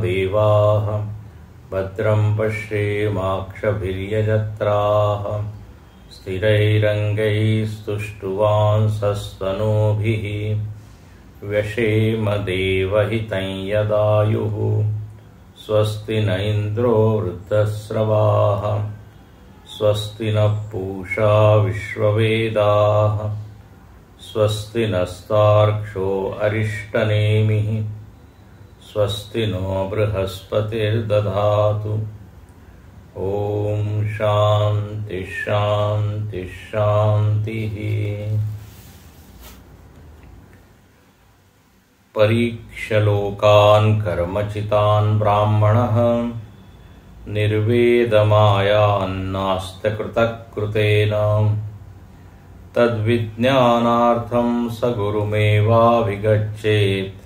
देवाः भद्रं पश्येमाक्षभिर्यजत्राः स्थिरैरङ्गैस्तुष्टुवांसस्तनूभिः व्यशेम देवहितं यदायुः स्वस्ति न इन्द्रो वृद्धस्रवाः स्वस्ति नः पूषा विश्ववेदाः स्वस्ति नस्तार्क्ष्यो अरिष्टनेमिः स्वस्ति नो बृहस्पतिर्दधातु। ओम शांति शांति शांतिः। परीक्ष्य लोकान् कर्मचितान् ब्राह्मणः निर्वेदमायान्नास्त्यकृतः कृतेन तद्विज्ञानार्थं स गुरुमेवाभिगच्छेत्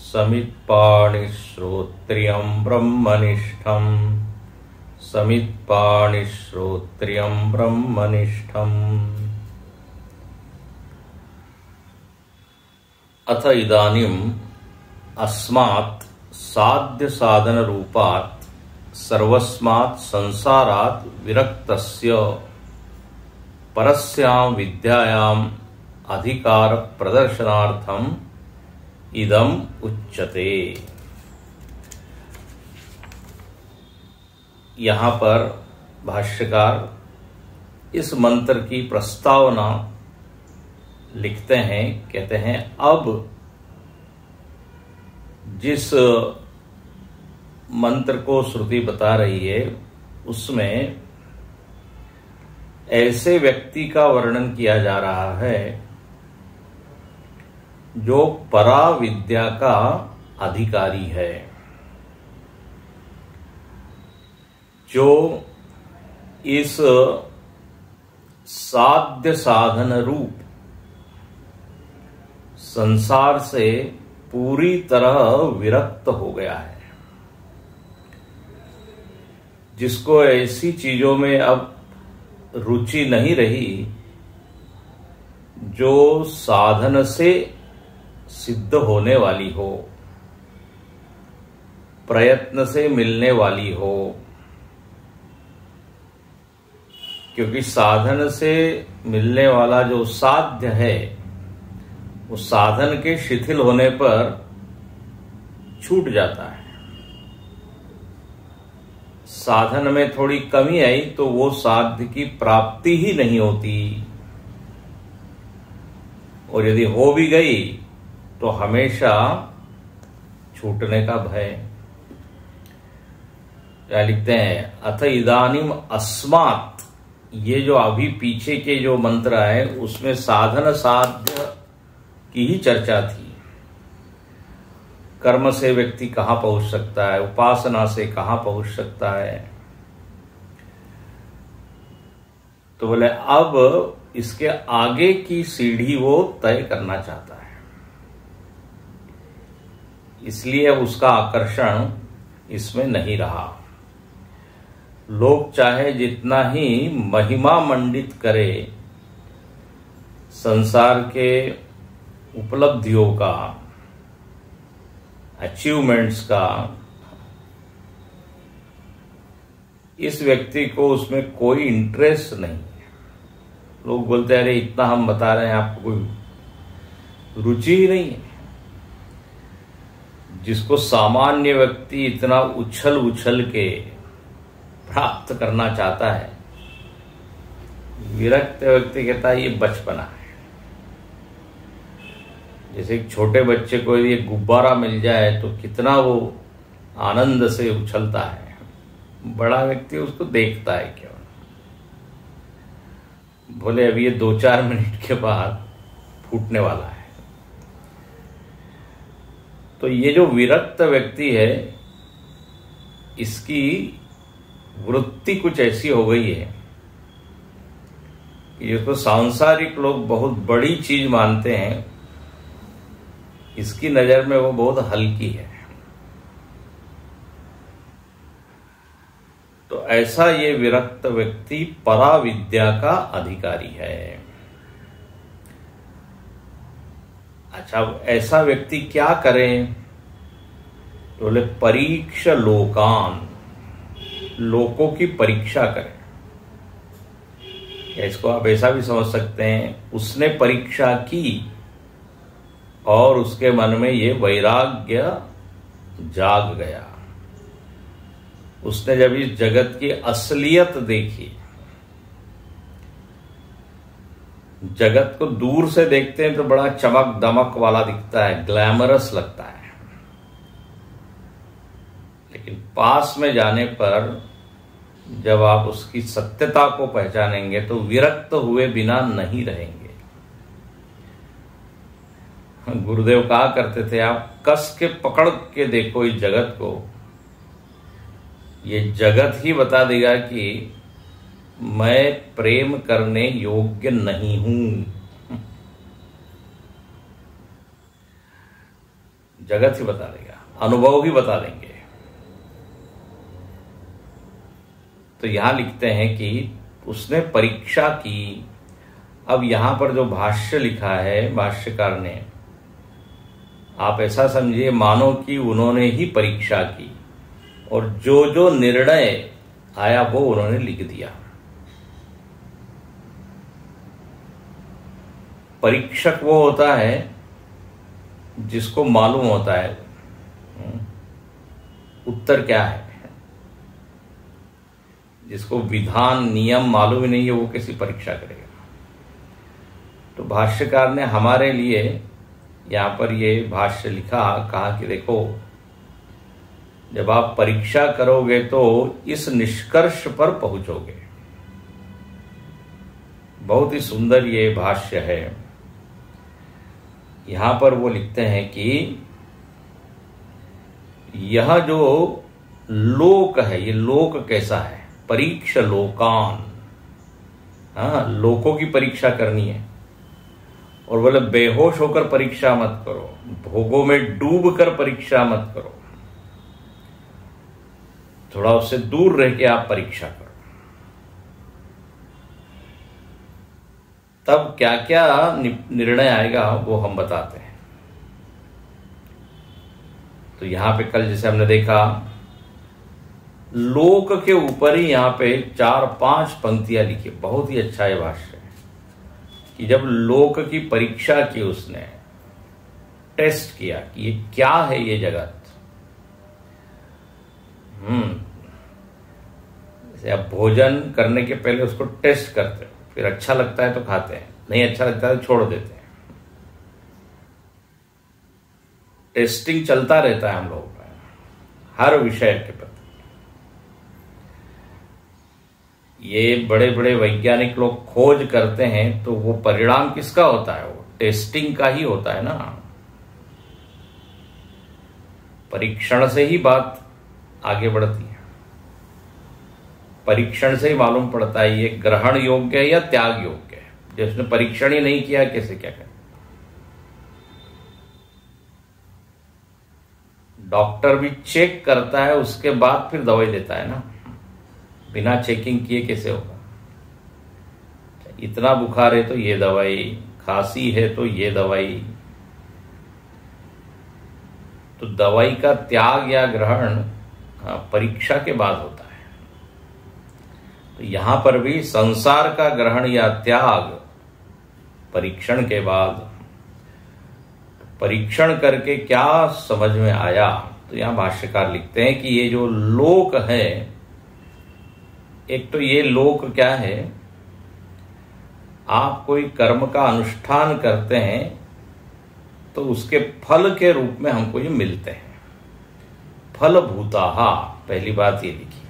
समित्पाणिश्रोत्रियं ब्रह्मनिष्ठम् समित्पाणिश्रोत्रियं ब्रह्मनिष्ठम्। अथ इदानीम् अस्मात् साध्य साधन रूपात् सर्वस्मात् संसारात् विरक्तस्य परस्यां विद्यायाम् अधिकार प्रदर्शनार्थम् इदम् उच्यते। यहाँ पर भाष्यकार इस मंत्र की प्रस्तावना लिखते हैं, कहते हैं अब जिस मंत्र को श्रुति बता रही है उसमें ऐसे व्यक्ति का वर्णन किया जा रहा है जो परा विद्या का अधिकारी है, जो इस साध्य साधन रूप संसार से पूरी तरह विरक्त हो गया है, जिसको ऐसी चीजों में अब रुचि नहीं रही जो साधन से सिद्ध होने वाली हो, प्रयत्न से मिलने वाली हो। क्योंकि साधन से मिलने वाला जो साध्य है वो साधन के शिथिल होने पर छूट जाता है। साधन में थोड़ी कमी आई तो वो साध्य की प्राप्ति ही नहीं होती, और यदि हो भी गई तो हमेशा छूटने का भय। क्या लिखते हैं, अथ इदानीम अस्मात्, ये जो अभी पीछे के जो मंत्र है उसमें साधन साध्य की ही चर्चा थी। कर्म से व्यक्ति कहां पहुंच सकता है, उपासना से कहां पहुंच सकता है। तो बोले अब इसके आगे की सीढ़ी वो तय करना चाहता है, इसलिए अब उसका आकर्षण इसमें नहीं रहा। लोग चाहे जितना ही महिमा मंडित करे संसार के उपलब्धियों का, अचीवमेंट्स का, इस व्यक्ति को उसमें कोई इंटरेस्ट नहीं है। लोग बोलते हैं अरे इतना हम बता रहे हैं, आपको कोई रुचि ही नहीं है। जिसको सामान्य व्यक्ति इतना उछल उछल के प्राप्त करना चाहता है, विरक्त व्यक्ति कहता है ये बचपना है। जैसे एक छोटे बच्चे को यदि गुब्बारा मिल जाए तो कितना वो आनंद से उछलता है, बड़ा व्यक्ति उसको देखता है केवल। बोले अभी ये 2-4 मिनट के बाद फूटने वाला है। तो ये जो विरक्त व्यक्ति है इसकी वृत्ति कुछ ऐसी हो गई है कि ये तो सांसारिक लोग बहुत बड़ी चीज मानते हैं, इसकी नजर में वो बहुत हल्की है। तो ऐसा ये विरक्त व्यक्ति परा विद्या का अधिकारी है। अच्छा, ऐसा व्यक्ति क्या करे? तो बोले परीक्ष लोकान, लोकों की परीक्षा करें। या इसको आप ऐसा भी समझ सकते हैं, उसने परीक्षा की और उसके मन में ये वैराग्य जाग गया। उसने जब इस जगत की असलियत देखी, जगत को दूर से देखते हैं तो बड़ा चमक दमक वाला दिखता है, ग्लैमरस लगता है, लेकिन पास में जाने पर जब आप उसकी सत्यता को पहचानेंगे तो विरक्त हुए बिना नहीं रहेंगे। गुरुदेव कहा करते थे, आप कस के पकड़ के देखो इस जगत को, ये जगत ही बता देगा कि मैं प्रेम करने योग्य नहीं हूं। जगत ही बता देगा, अनुभव ही बता देंगे। तो यहां लिखते हैं कि उसने परीक्षा की। अब यहां पर जो भाष्य लिखा है भाष्यकार ने, आप ऐसा समझिए मानो कि उन्होंने ही परीक्षा की और जो जो निर्णय आया वो उन्होंने लिख दिया। परीक्षक वो होता है जिसको मालूम होता है उत्तर क्या है। जिसको विधान नियम मालूम ही नहीं है वो कैसी परीक्षा करेगा। तो भाष्यकार ने हमारे लिए यहां पर ये भाष्य लिखा, कहा कि देखो जब आप परीक्षा करोगे तो इस निष्कर्ष पर पहुंचोगे। बहुत ही सुंदर ये भाष्य है। यहां पर वो लिखते हैं कि यह जो लोक है, ये लोक कैसा है, परीक्ष लोकान। हाँ, लोकों की परीक्षा करनी है। और बोले बेहोश होकर परीक्षा मत करो, भोगों में डूब कर परीक्षा मत करो, थोड़ा उससे दूर रह के आप परीक्षा करो। तब क्या क्या निर्णय आएगा वो हम बताते हैं। तो यहां पे कल जैसे हमने देखा, लोक के ऊपर ही यहां पे 4-5 पंक्तियां लिखी। बहुत ही अच्छा है भाष्य कि जब लोक की परीक्षा की, उसने टेस्ट किया कि ये क्या है ये जगत। जैसे आप भोजन करने के पहले उसको टेस्ट करते हो, फिर अच्छा लगता है तो खाते हैं, नहीं अच्छा लगता है तो छोड़ देते हैं। टेस्टिंग चलता रहता है हम लोगों का हर विषय के प्रति। ये बड़े बड़े वैज्ञानिक लोग खोज करते हैं तो वो परिणाम किसका होता है, वो टेस्टिंग का ही होता है ना। परीक्षण से ही बात आगे बढ़ती है, परीक्षण से ही मालूम पड़ता है ये ग्रहण योग्य है या त्याग योग्य है। जिसने परीक्षण ही नहीं किया कैसे क्या करें। डॉक्टर भी चेक करता है, उसके बाद फिर दवाई देता है ना, बिना चेकिंग किए कैसे होगा। इतना बुखार है तो ये दवाई, खांसी है तो ये दवाई। तो दवाई का त्याग या ग्रहण परीक्षा के बाद होता है। तो यहां पर भी संसार का ग्रहण या त्याग परीक्षण के बाद। परीक्षण करके क्या समझ में आया, तो यहां भाष्यकार लिखते हैं कि ये जो लोक है, एक तो ये लोक क्या है, आप कोई कर्म का अनुष्ठान करते हैं तो उसके फल के रूप में हमको ये मिलते हैं। फल भूताहा, पहली बात ये लिखी।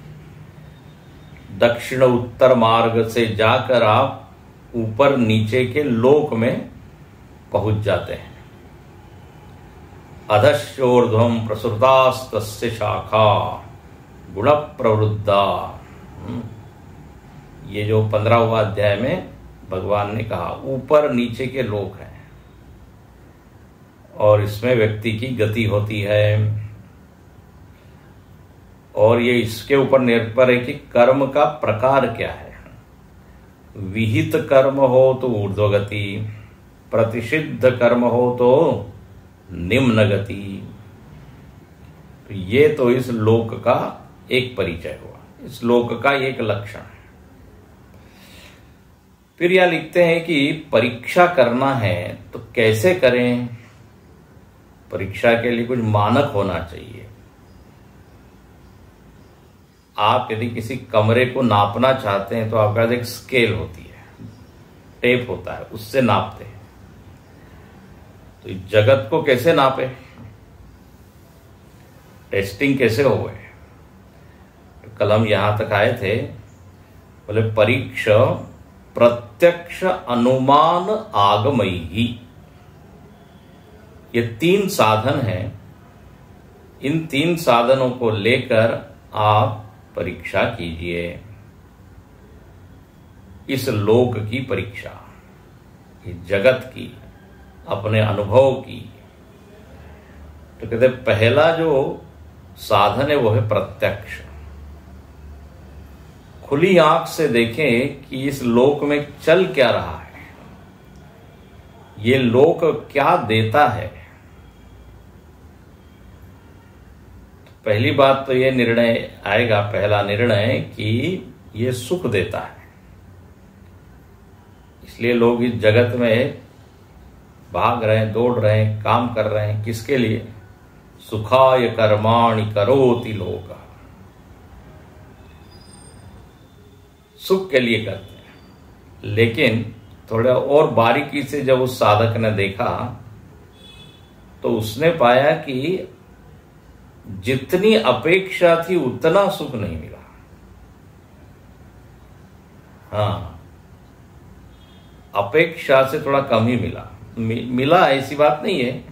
दक्षिण उत्तर मार्ग से जाकर आप ऊपर नीचे के लोक में पहुंच जाते हैं। अधश्चोर्ध्वम प्रसुतास्तस्य शाखा गुण प्रवृद्धा। ये जो 15वां अध्याय में भगवान ने कहा, ऊपर नीचे के लोक हैं और इसमें व्यक्ति की गति होती है। और ये इसके ऊपर निर्भर है कि कर्म का प्रकार क्या है। विहित कर्म हो तो ऊर्ध्व गति, प्रतिषिद्ध कर्म हो तो निम्न गति। तो ये तो इस लोक का एक परिचय हुआ, इस लोक का एक लक्षण है। फिर यह लिखते हैं कि परीक्षा करना है तो कैसे करें। परीक्षा के लिए कुछ मानक होना चाहिए। आप यदि किसी कमरे को नापना चाहते हैं तो आपके पास एक स्केल होती है, टेप होता है, उससे नापते हैं। तो इस जगत को कैसे नापे, टेस्टिंग कैसे हो गए। तो कल हम यहां तक आए थे, बोले परीक्षा प्रत्यक्ष अनुमान आगमयी, ये 3 साधन हैं। इन 3 साधनों को लेकर आप परीक्षा कीजिए, इस लोक की परीक्षा, इस जगत की, अपने अनुभव की। तो कहते पहला जो साधन है वो है प्रत्यक्ष। खुली आंख से देखें कि इस लोक में चल क्या रहा है, ये लोक क्या देता है। पहली बात तो ये निर्णय आएगा, पहला निर्णय कि ये सुख देता है। इसलिए लोग इस जगत में भाग रहे हैं, दौड़ रहे हैं, काम कर रहे हैं, किसके लिए, सुखाय कर्माणि करोति लोक, सुख के लिए करते हैं। लेकिन थोड़ा और बारीकी से जब उस साधक ने देखा तो उसने पाया कि जितनी अपेक्षा थी उतना सुख नहीं मिला। हाँ, अपेक्षा से थोड़ा कम ही मिला। मिला ऐसी बात नहीं है,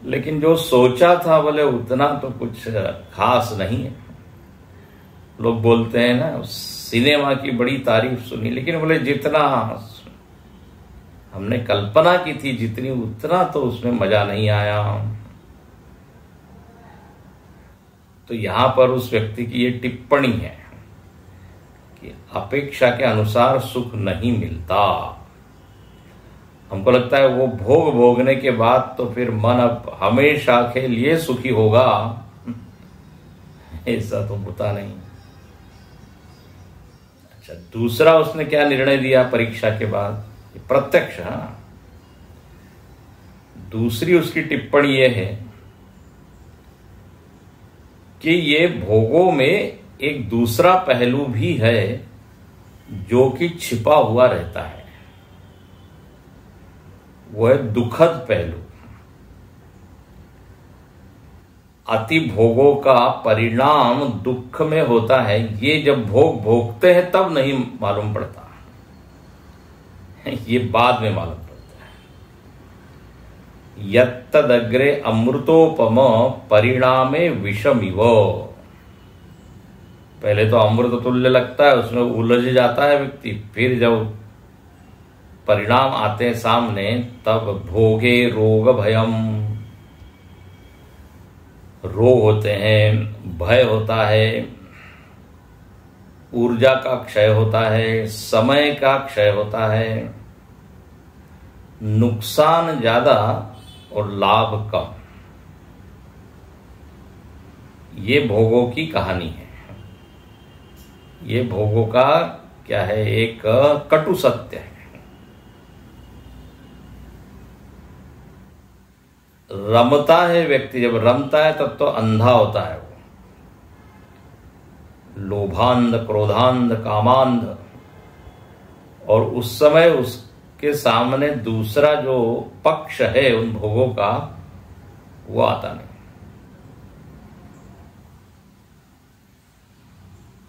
लेकिन जो सोचा था बोले उतना तो कुछ खास नहीं है। लोग बोलते हैं ना, सिनेमा की बड़ी तारीफ सुनी, लेकिन बोले जितना हमने कल्पना की थी जितनी, उतना तो उसमें मजा नहीं आया। तो यहां पर उस व्यक्ति की ये टिप्पणी है कि अपेक्षा के अनुसार सुख नहीं मिलता। हमको लगता है वो भोग भोगने के बाद तो फिर मन अब हमेशा के लिए सुखी होगा, ऐसा तो होता नहीं। अच्छा, दूसरा उसने क्या निर्णय दिया परीक्षा के बाद, प्रत्यक्ष। हाँ, दूसरी उसकी टिप्पणी यह है कि ये भोगों में एक दूसरा पहलू भी है जो कि छिपा हुआ रहता है, वो है दुखद पहलू। अति भोगों का परिणाम दुख में होता है। ये जब भोग भोगते हैं तब नहीं मालूम पड़ता, ये बाद में मालूम पड़ता है। यत्तदग्रे अमृतोपम परिणामे विषमिव, पहले तो अमृत तुल्य लगता है, उसमें उलझ जाता है व्यक्ति, फिर जब परिणाम आते हैं सामने तब भोगे रोग भयम, रोग होते हैं, भय होता है, ऊर्जा का क्षय होता है, समय का क्षय होता है, नुकसान ज्यादा और लाभ कम। ये भोगों की कहानी है। ये भोगों का क्या है, एक कटु सत्य है। रमता है व्यक्ति, जब रमता है तब तो अंधा होता है वो, लोभांध, क्रोधांध, कामांध, और उस समय उसके सामने दूसरा जो पक्ष है उन भोगों का वो आता नहीं।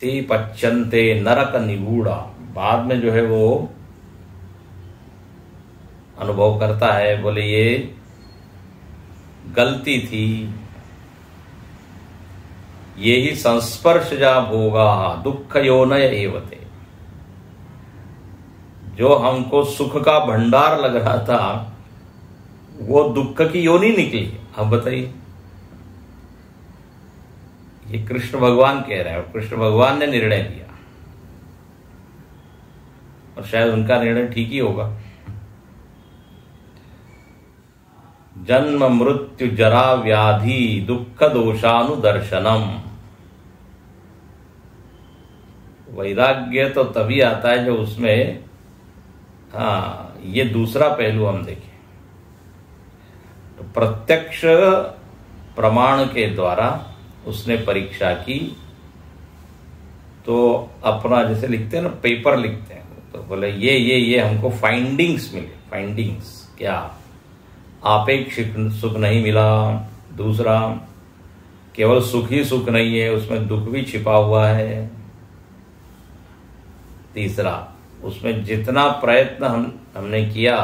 ते पच्यन्ते नरक निगूढ़ा, बाद में जो है वो अनुभव करता है, बोले ये गलती थी, ये ही संस्पर्शजा भोगा दुख योनय एवते। जो हमको सुख का भंडार लग रहा था वो दुख की योनि निकली। अब बताइए, ये कृष्ण भगवान कह रहे हैं, कृष्ण भगवान ने निर्णय दिया और शायद उनका निर्णय ठीक ही होगा। जन्म मृत्यु जरा व्याधि दुख दोषानुदर्शनम। वैराग्य तो तभी आता है जो उसमें, हाँ, ये दूसरा पहलू हम देखें तो प्रत्यक्ष प्रमाण के द्वारा उसने परीक्षा की, तो अपना जैसे लिखते हैं ना, पेपर लिखते हैं, तो बोले ये हमको फाइंडिंग्स मिले। फाइंडिंग्स क्या? आपेक्षिक सुख नहीं मिला। दूसरा, केवल सुख ही सुख नहीं है, उसमें दुख भी छिपा हुआ है। तीसरा, उसमें जितना प्रयत्न हमने किया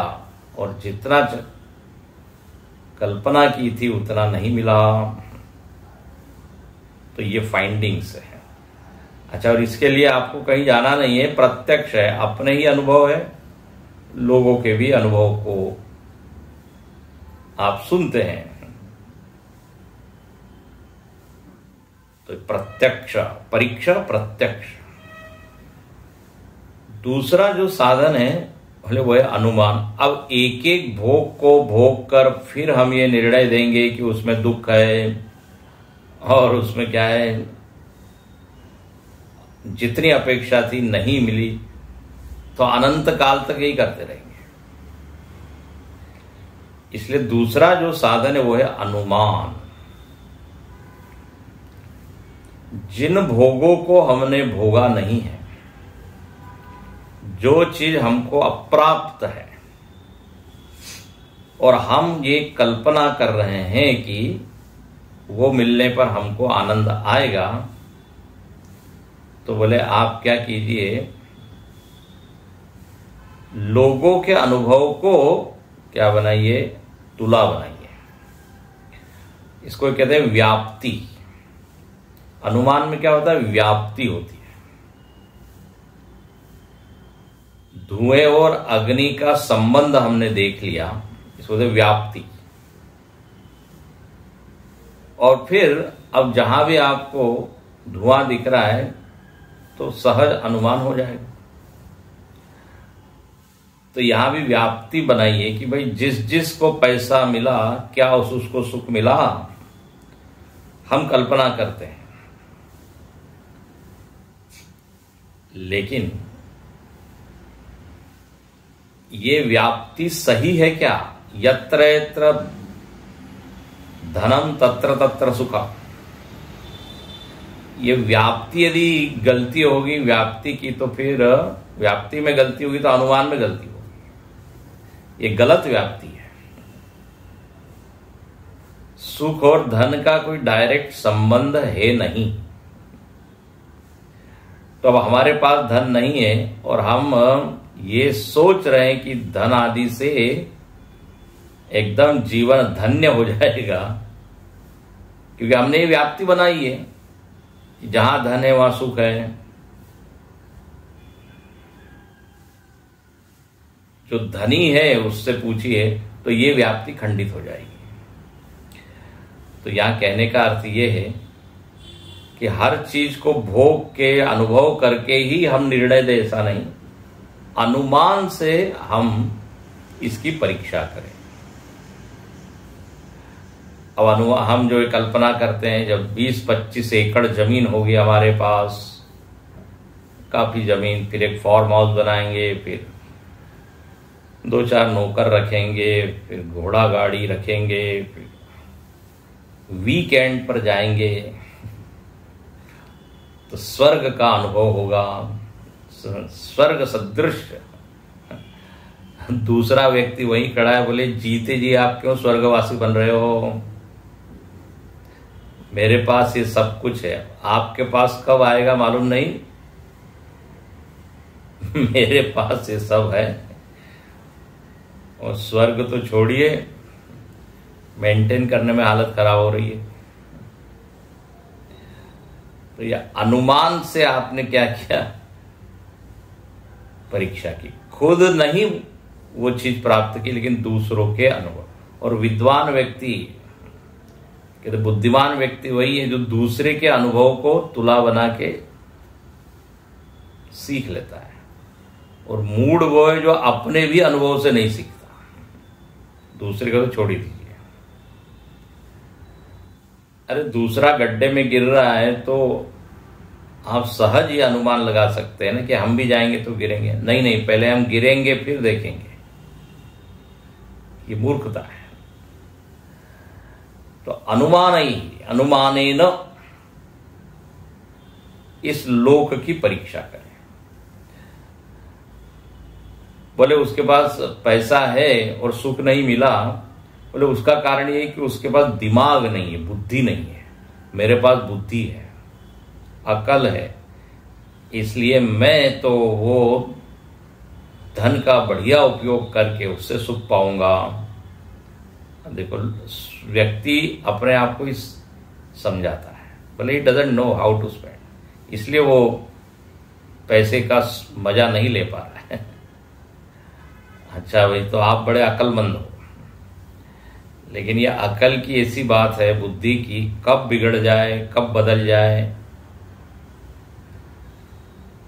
और जितना कल्पना की थी उतना नहीं मिला। तो ये फाइंडिंग्स है। अच्छा, और इसके लिए आपको कहीं जाना नहीं है, प्रत्यक्ष है, अपने ही अनुभव है, लोगों के भी अनुभव को आप सुनते हैं। तो प्रत्यक्ष परीक्षा, प्रत्यक्ष। दूसरा जो साधन है बोले वो है अनुमान। अब एक एक भोग को भोग कर फिर हम ये निर्णय देंगे कि उसमें दुख है और उसमें क्या है, जितनी अपेक्षा थी नहीं मिली, तो अनंत काल तक यही करते रहेंगे। इसलिए दूसरा जो साधन है वो है अनुमान। जिन भोगों को हमने भोगा नहीं है, जो चीज हमको अप्राप्त है और हम ये कल्पना कर रहे हैं कि वो मिलने पर हमको आनंद आएगा, तो बोले आप क्या कीजिए, लोगों के अनुभव को क्या बनाइए, तुला बनाइए। इसको कहते हैं व्याप्ति। अनुमान में क्या होता है, व्याप्ति होती है। धुएं और अग्नि का संबंध हमने देख लिया, इसको कहते हैं व्याप्ति। और फिर अब जहां भी आपको धुआं दिख रहा है तो सहज अनुमान हो जाएगा। तो यहां भी व्याप्ति बनाइए कि भाई जिस जिस को पैसा मिला, क्या उसको सुख मिला, हम कल्पना करते हैं। लेकिन ये व्याप्ति सही है क्या? यत्र यत्र धनम तत्र तत्र सुखम। ये व्याप्ति यदि गलती होगी व्याप्ति की, तो फिर व्याप्ति में गलती होगी तो अनुमान में गलती होगी। ये गलत व्याप्ति है। सुख और धन का कोई डायरेक्ट संबंध है नहीं। तो अब हमारे पास धन नहीं है और हम ये सोच रहे हैं कि धन आदि से एकदम जीवन धन्य हो जाएगा, क्योंकि हमने ये व्याप्ति बनाई है, जहां धन है वहां सुख है। जो धनी है उससे पूछिए तो ये व्याप्ति खंडित हो जाएगी। तो यहां कहने का अर्थ ये है कि हर चीज को भोग के अनुभव करके ही हम निर्णय दे, ऐसा नहीं, अनुमान से हम इसकी परीक्षा करें। अब हम जो कल्पना करते हैं, जब 20-25 एकड़ जमीन होगी हमारे पास, काफी जमीन, फिर एक फार्म हाउस बनाएंगे, फिर 2-4 नौकर रखेंगे, फिर घोड़ा गाड़ी रखेंगे, फिर वीकेंड पर जाएंगे, तो स्वर्ग का अनुभव होगा, स्वर्ग सदृश। दूसरा व्यक्ति वहीं खड़ा है, बोले जीते जी आप क्यों स्वर्गवासी बन रहे हो, मेरे पास ये सब कुछ है, आपके पास कब आएगा मालूम नहीं, मेरे पास ये सब है। और स्वर्ग तो छोड़िए, मेंटेन करने में हालत खराब हो रही है। तो ये अनुमान से आपने क्या किया, परीक्षा की। खुद नहीं वो चीज प्राप्त की, लेकिन दूसरों के अनुभव। और विद्वान व्यक्ति, कहते बुद्धिमान व्यक्ति वही है जो दूसरे के अनुभव को तुला बना के सीख लेता है। और मूड वो है जो अपने भी अनुभव से नहीं सीखता, दूसरे का तो छोड़ ही दीजिए। अरे दूसरा गड्ढे में गिर रहा है तो आप सहज ही अनुमान लगा सकते हैं ना कि हम भी जाएंगे तो गिरेंगे। नहीं नहीं, पहले हम गिरेंगे फिर देखेंगे। ये मूर्खता है। तो अनुमानेन इस लोक की परीक्षा करें। बोले उसके पास पैसा है और सुख नहीं मिला, बोले उसका कारण ये है कि उसके पास दिमाग नहीं है, बुद्धि नहीं है। मेरे पास बुद्धि है, अकल है, इसलिए मैं तो वो धन का बढ़िया उपयोग करके उससे सुख पाऊंगा। देखो, व्यक्ति अपने आप को समझाता है, बोले ही doesn't know how to spend, इसलिए वो पैसे का मजा नहीं ले पा रहा है। अच्छा भाई, तो आप बड़े अक्लमंद हो, लेकिन ये अकल की ऐसी बात है, बुद्धि की, कब बिगड़ जाए कब बदल जाए,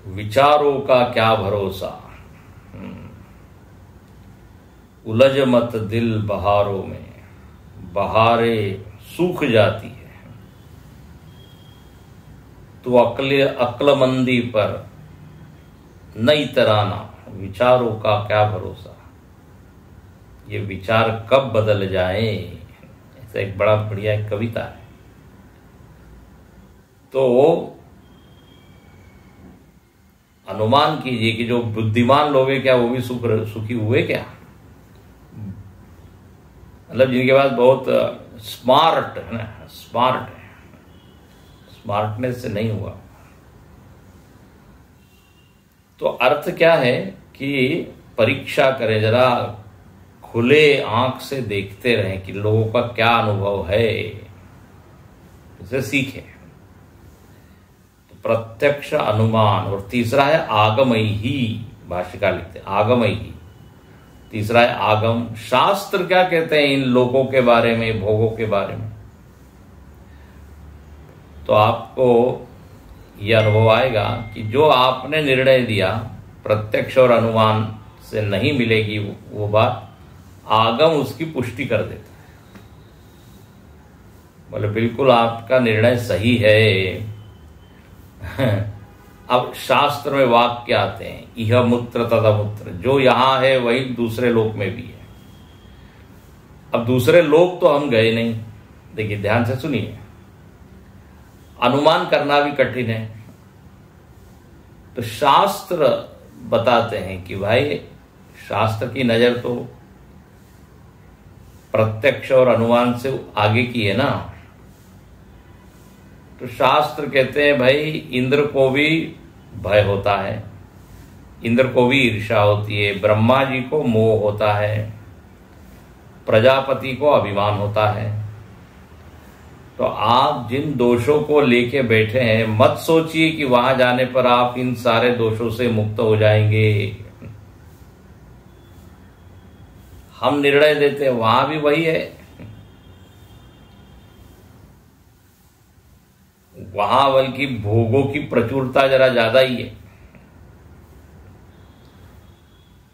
विचारों का क्या भरोसा। उलझ मत दिल बहारों में, बहारें सूख जाती है। तो अक्लमंदी पर नई तराना, विचारों का क्या भरोसा। ये विचार कब बदल जाए, ऐसा एक बड़ा बढ़िया एक कविता है। तो अनुमान कीजिए कि जो बुद्धिमान लोग हैं क्या वो भी सुखी हुए क्या? मतलब जिनके पास बहुत स्मार्ट है ना, स्मार्ट है, स्मार्टनेस से नहीं हुआ। तो अर्थ क्या है कि परीक्षा करें, जरा खुले आंख से देखते रहें कि लोगों का क्या अनुभव है, उसे सीखें। तो प्रत्यक्ष अनुमान, और तीसरा है आगमयी, भाष्यकार लिखते हैं आगमयी। तीसरा है आगम। शास्त्र क्या कहते हैं इन लोगों के बारे में, भोगों के बारे में, तो आपको यह अनुभव आएगा कि जो आपने निर्णय दिया प्रत्यक्ष और अनुमान से नहीं मिलेगी वो बात, आगम उसकी पुष्टि कर देता है। बोले बिल्कुल आपका निर्णय सही है। अब शास्त्र में वाक्य आते हैं, इह मूत्र तदमूत्र, जो यहां है वही दूसरे लोक में भी है। अब दूसरे लोक तो हम गए नहीं। देखिए ध्यान से सुनिए, अनुमान करना भी कठिन है, तो शास्त्र बताते हैं कि भाई शास्त्र की नजर तो प्रत्यक्ष और अनुमान से आगे की है ना। तो शास्त्र कहते हैं भाई इंद्र को भी भय होता है, इंद्र को भी ईर्ष्या होती है, ब्रह्मा जी को मोह होता है, प्रजापति को अभिमान होता है। तो आप जिन दोषों को लेके बैठे हैं, मत सोचिए कि वहां जाने पर आप इन सारे दोषों से मुक्त हो जाएंगे। हम निर्णय देते हैं वहां भी वही है, वहां बल्कि भोगों की प्रचुरता जरा ज्यादा ही है,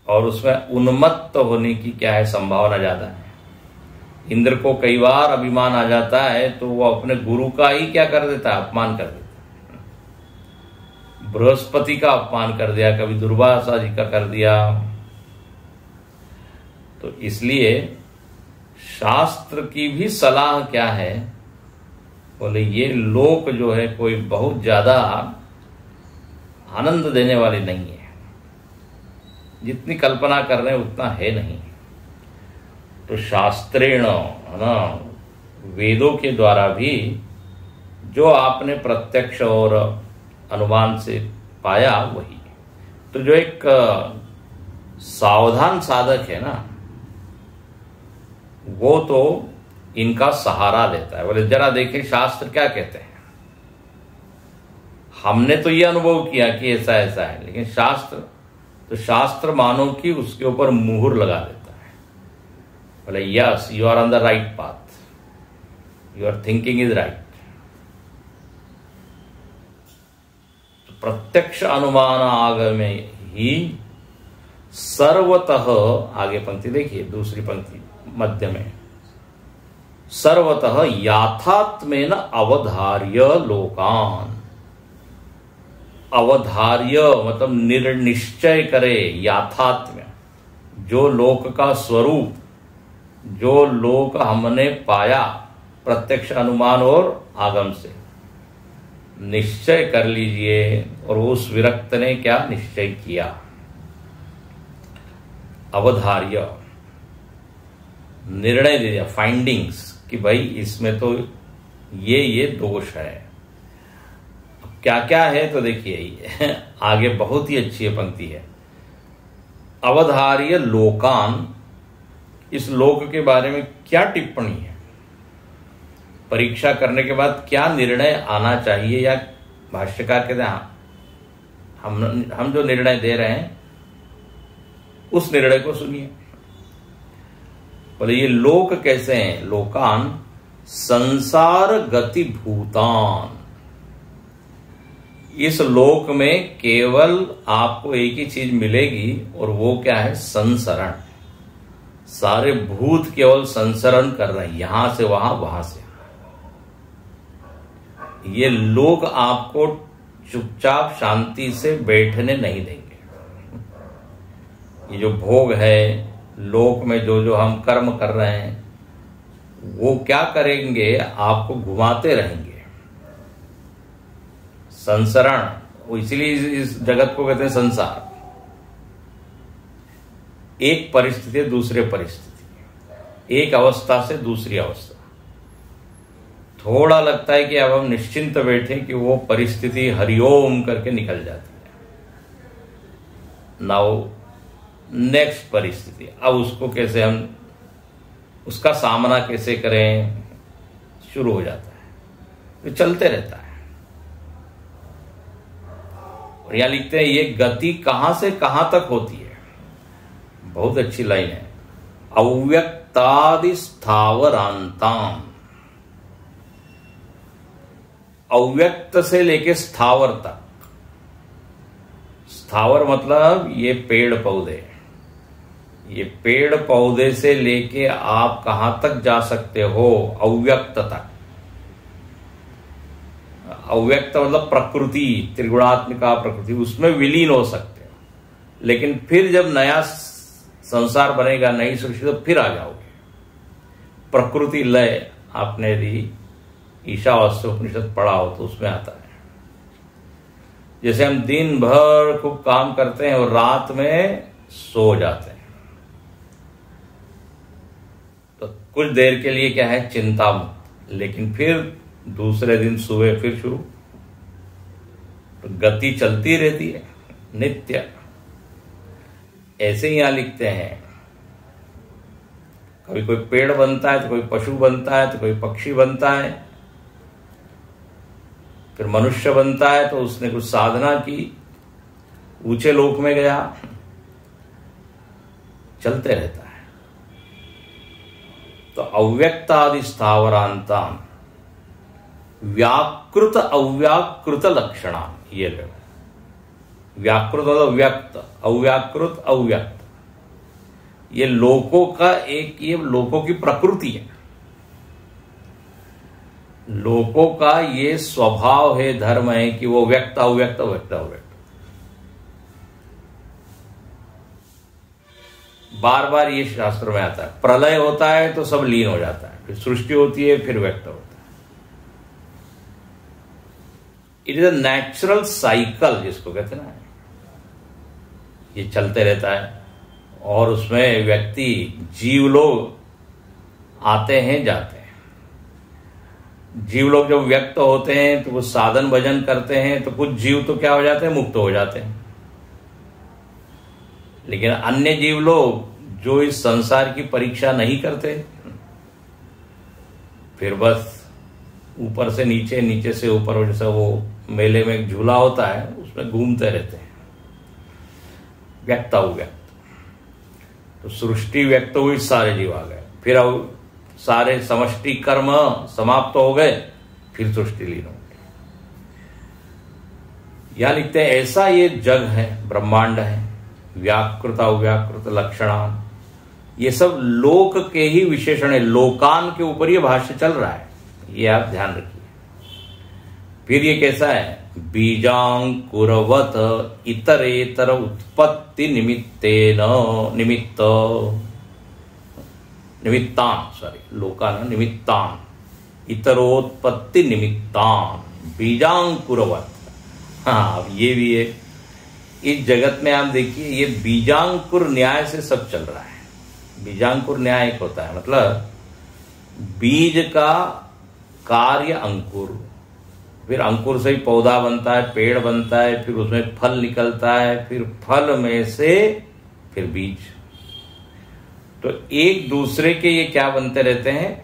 और उसमें उन्मत्त होने की क्या है संभावना ज्यादा है। इंद्र को कई बार अभिमान आ जाता है तो वो अपने गुरु का ही क्या कर देता है, अपमान कर देता है। बृहस्पति का अपमान कर दिया, कभी दुर्वासा जी का कर दिया। तो इसलिए शास्त्र की भी सलाह क्या है, बोले ये लोक जो है कोई बहुत ज्यादा आनंद देने वाली नहीं है, जितनी कल्पना कर रहे हैं उतना है नहीं। तो शास्त्रेण, है ना, वेदों के द्वारा भी जो आपने प्रत्यक्ष और अनुमान से पाया वही। तो जो एक सावधान साधक है ना, वो तो इनका सहारा लेता है। बोले जरा देखें शास्त्र क्या कहते हैं। हमने तो ये अनुभव किया कि ऐसा ऐसा है, लेकिन शास्त्र, तो शास्त्र मानो कि उसके ऊपर मुहर लगा देता है। बोले yes, you are on the right path, your thinking is right. प्रत्यक्ष अनुमान आगमे ही सर्वतः, आगे पंक्ति देखिए, दूसरी पंक्ति मध्य में, सर्वतः याथात्मेन अवधार्य लोकान। अवधार्य मतलब निर्निश्चय करे, याथात्म्य जो लोक का स्वरूप, जो लोक हमने पाया प्रत्यक्ष अनुमान और आगम से, निश्चय कर लीजिए। और उस विरक्त ने क्या निश्चय किया? अवधार्य, निर्णय दे दिया, फाइंडिंग्स, कि भाई इसमें तो ये दोष है। अब क्या क्या है तो देखिए आगे बहुत ही अच्छी पंक्ति है। अवधार्य लोकान, इस लोक के बारे में क्या टिप्पणी है, परीक्षा करने के बाद क्या निर्णय आना चाहिए, या भाष्यकार कहते हैं हम जो निर्णय दे रहे हैं उस निर्णय को सुनिए। बोले ये लोक कैसे हैं? लोकान संसार गति भूतान। इस लोक में केवल आपको एक ही चीज मिलेगी, और वो क्या है? संसरण। सारे भूत केवल संसरण कर रहे हैं, यहां से वहां, वहां से। ये लोग आपको चुपचाप शांति से बैठने नहीं देंगे। ये जो भोग है लोक में, जो जो हम कर्म कर रहे हैं, वो क्या करेंगे? आपको घुमाते रहेंगे। संसरण, इसलिए इस जगत को कहते हैं संसार। एक परिस्थिति दूसरे परिस्थिति, एक अवस्था से दूसरी अवस्था। थोड़ा लगता है कि अब हम निश्चिंत बैठे कि वो परिस्थिति हरिओम करके निकल जाती है। नाउ नेक्स्ट परिस्थिति, अब उसको कैसे हम, उसका सामना कैसे करें, शुरू हो जाता है। तो चलते रहता है। और यहां लिखते हैं ये गति कहां से कहां तक होती है। बहुत अच्छी लाइन है। अव्यक्तादि स्थावरांताम। अव्यक्त से लेके स्थावर तक। स्थावर मतलब ये पेड़ पौधे, ये पेड़ पौधे से लेके आप कहां तक जा सकते हो? अव्यक्त तक। अव्यक्त मतलब प्रकृति, त्रिगुणात्मिका प्रकृति, उसमें विलीन हो सकते हो। लेकिन फिर जब नया संसार बनेगा, नई सृष्टि, तो फिर आ जाओगे। प्रकृति लय आपने यदि ईशावास्य उपनिषद पढ़ा हो तो उसमें आता है। जैसे हम दिन भर खूब काम करते हैं और रात में सो जाते हैं, तो कुछ देर के लिए क्या है? चिंता मुक्त। लेकिन फिर दूसरे दिन सुबह फिर शुरू। तो गति चलती रहती है, नित्य। ऐसे ही यहां लिखते हैं, कभी कोई पेड़ बनता है, तो कोई पशु बनता है, तो कोई पक्षी बनता है, फिर मनुष्य बनता है, तो उसने कुछ साधना की, ऊंचे लोक में गया। चलते रहता है। तो अव्यक्तादि स्थावरांताम व्याकृत अव्याकृत लक्षणा, ये लो। व्याकृत मतलब व्यक्त, अव्याकृत अव्यक्त। ये लोकों का एक, ये लोकों की प्रकृति है। लोकों का ये स्वभाव है, धर्म है कि वो व्यक्त अव्यक्त व्यक्त अव्यक्त। बार बार ये शास्त्र में आता है। प्रलय होता है तो सब लीन हो जाता है, फिर सृष्टि होती है, फिर व्यक्त होता है। It is a natural cycle जिसको कहते हैं ना, ये चलते रहता है। और उसमें व्यक्ति, जीव लोग आते हैं जाते हैं। जीव लोग जब व्यक्त होते हैं तो वो साधन भजन करते हैं, तो कुछ जीव तो क्या हो जाते हैं? मुक्त हो जाते हैं। लेकिन अन्य जीव लोग जो इस संसार की परीक्षा नहीं करते, फिर बस ऊपर से नीचे, नीचे से ऊपर, जैसा वो मेले में एक झूला होता है उसमें घूमते रहते हैं। व्यक्त अव्यक्त। तो सृष्टि व्यक्त हुई, सारे जीव आ गए, फिर सारे समष्टि कर्म समाप्त हो गए, फिर सृष्टि लीन हो गई। यहां लिखते हैं ऐसा ये जग है, ब्रह्मांड है। व्याकृत अव्याकृत लक्षणान, ये सब लोक के ही विशेषण है, लोकान के ऊपर ये भाष्य चल रहा है, ये आप ध्यान रखिए। फिर ये कैसा है, बीजांकुरवत इतरेतर उत्पत्ति लोकान निमित्तान इतरोत्पत्ति निमित्तान बीजांकुरवत। हाँ, अब ये भी है, इस जगत में आप देखिए ये बीजांकुर न्याय से सब चल रहा है। बीजांकुर न्याय एक होता है, मतलब बीज का कार्य अंकुर, फिर अंकुर से ही पौधा बनता है, पेड़ बनता है, फिर उसमें फल निकलता है, फिर फल में से फिर बीज। तो एक दूसरे के ये क्या बनते रहते हैं,